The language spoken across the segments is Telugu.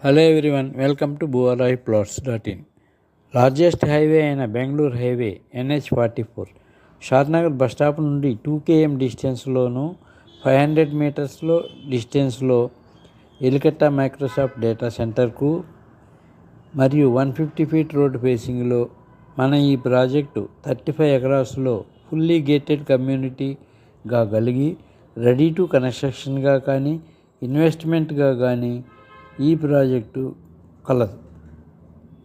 Hello everyone, welcome to booraiplots.in. Largest highway అయిన Bengaluru highway NH-44 Shadnagar bus stop నుండి 2 km డిస్టెన్స్లోను 500 మీటర్స్లో డిస్టెన్స్లో ఎలికట్ట మైక్రోసాఫ్ట్ డేటా సెంటర్కు మరియు 150 ఫీట్ రోడ్ ఫేసింగ్లో మన ఈ ప్రాజెక్టు 35 ఎకరాస్లో ఫుల్లీ గేటెడ్ కమ్యూనిటీగా కలిగి రెడీ టు కన్స్ట్రక్షన్గా కానీ ఇన్వెస్ట్మెంట్గా కానీ ఈ ప్రాజెక్టు కలదు.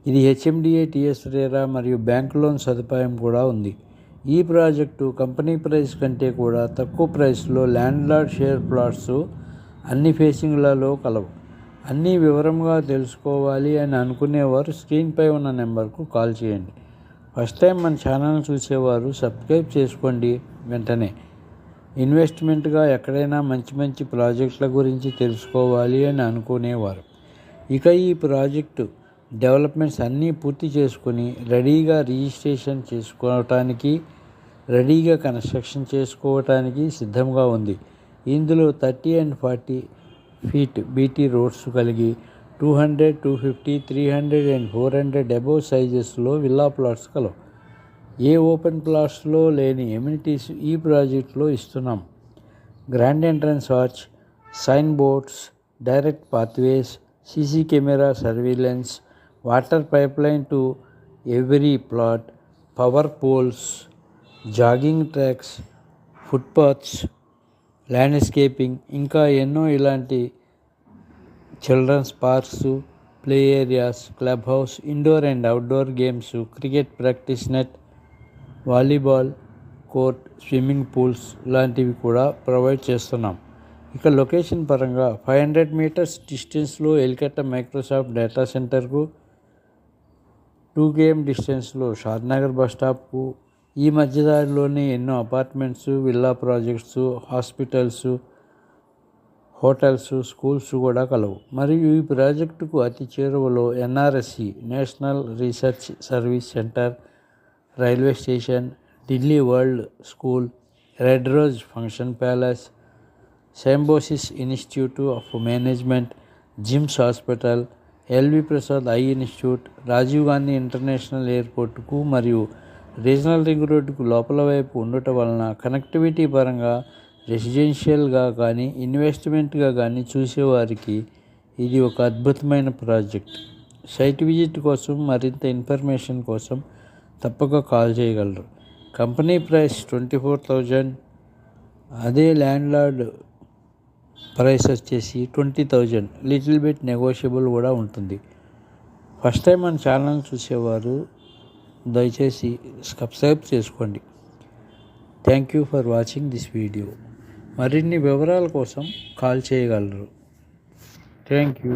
ఇది HMDA TS RERA మరియు బ్యాంక్ లోన్ సదుపాయం కూడా ఉంది. ఈ ప్రాజెక్టు కంపెనీ ప్రైస్ కంటే కూడా తక్కువ ప్రైస్లో ల్యాండ్లార్డ్ షేర్ ప్లాట్స్ అన్ని ఫేసింగ్లలో కలవు. అన్నీ వివరంగా తెలుసుకోవాలి అని అనుకునేవారు స్క్రీన్పై ఉన్న నెంబర్కు కాల్ చేయండి. ఫస్ట్ టైం మన ఛానల్ చూసేవారు సబ్స్క్రైబ్ చేసుకోండి. వెంటనే ఇన్వెస్ట్మెంట్గా ఎక్కడైనా మంచి ప్రాజెక్టుల గురించి తెలుసుకోవాలి అని అనుకునేవారు. ఇక ఈ ప్రాజెక్టు డెవలప్మెంట్స్ అన్నీ పూర్తి చేసుకొని రెడీగా రిజిస్ట్రేషన్ చేసుకోవటానికి, రెడీగా కన్స్ట్రక్షన్ చేసుకోవటానికి సిద్ధంగా ఉంది. ఇందులో 30 and 40 ఫీట్ BT రోడ్స్ కలిగి 200, 250, 300 and 400 అబోవ్ సైజెస్లో విల్లా ప్లాట్స్ కలవు. ఏ ఓపెన్ ప్లాట్స్లో లేని ఎమ్యూనిటీస్ ఈ ప్రాజెక్టులో ఇస్తున్నాం. Grand entrance arch, sign boards, direct pathways, CC camera surveillance, water pipeline to every plot, power poles, jogging tracks, footpaths, landscaping, ఇంకా ఎన్నో ఇలాంటి children's parks, play areas, club house, indoor and outdoor games, cricket practice net, volleyball court, swimming pools లాంటివి కూడా ప్రొవైడ్ చేస్తున్నాం. ఇక లొకేషన్ పరంగా 500 మీటర్స్ డిస్టెన్స్లో ఎలికట్ట మైక్రోసాఫ్ట్ డేటా సెంటర్కు, 2 km డిస్టెన్స్లో షాద్నగర్ బస్ స్టాప్కు, ఈ మధ్యదారిలోనే ఎన్నో apartments, villa projects, hospitals, hotels, schools కూడా కలవు. మరియు ఈ ప్రాజెక్టుకు అతి చేరువలో NRSC national research service centre, railway station, Delhi world school, red rose function palace, Symbiosis institute of management, JIMS hospital, LV Prasad eye institute, Rajiv Gandhi international ఎయిర్పోర్టుకు మరియు రీజనల్ రింగ్ రోడ్డుకు లోపల వైపు ఉండటం వలన కనెక్టివిటీ పరంగా రెసిడెన్షియల్గా కానీ ఇన్వెస్ట్మెంట్గా కానీ చూసేవారికి ఇది ఒక అద్భుతమైన ప్రాజెక్ట్. సైట్ విజిట్ కోసం మరింత ఇన్ఫర్మేషన్ కోసం తప్పక కాల్ చేయగలరు. కంపెనీ ప్రైస్ 24,000, అదే ల్యాండ్లార్డ్ ప్రైస్ వచ్చేసి 20,000. లిటిల్ బిట్ నెగోషియబుల్ కూడా ఉంటుంది. ఫస్ట్ టైం మన ఛానల్ చూసేవారు దయచేసి సబ్స్క్రైబ్ చేసుకోండి. Thank you for watching this video. మరిన్ని వివరాల కోసం కాల్ చేయగలరు. Thank you.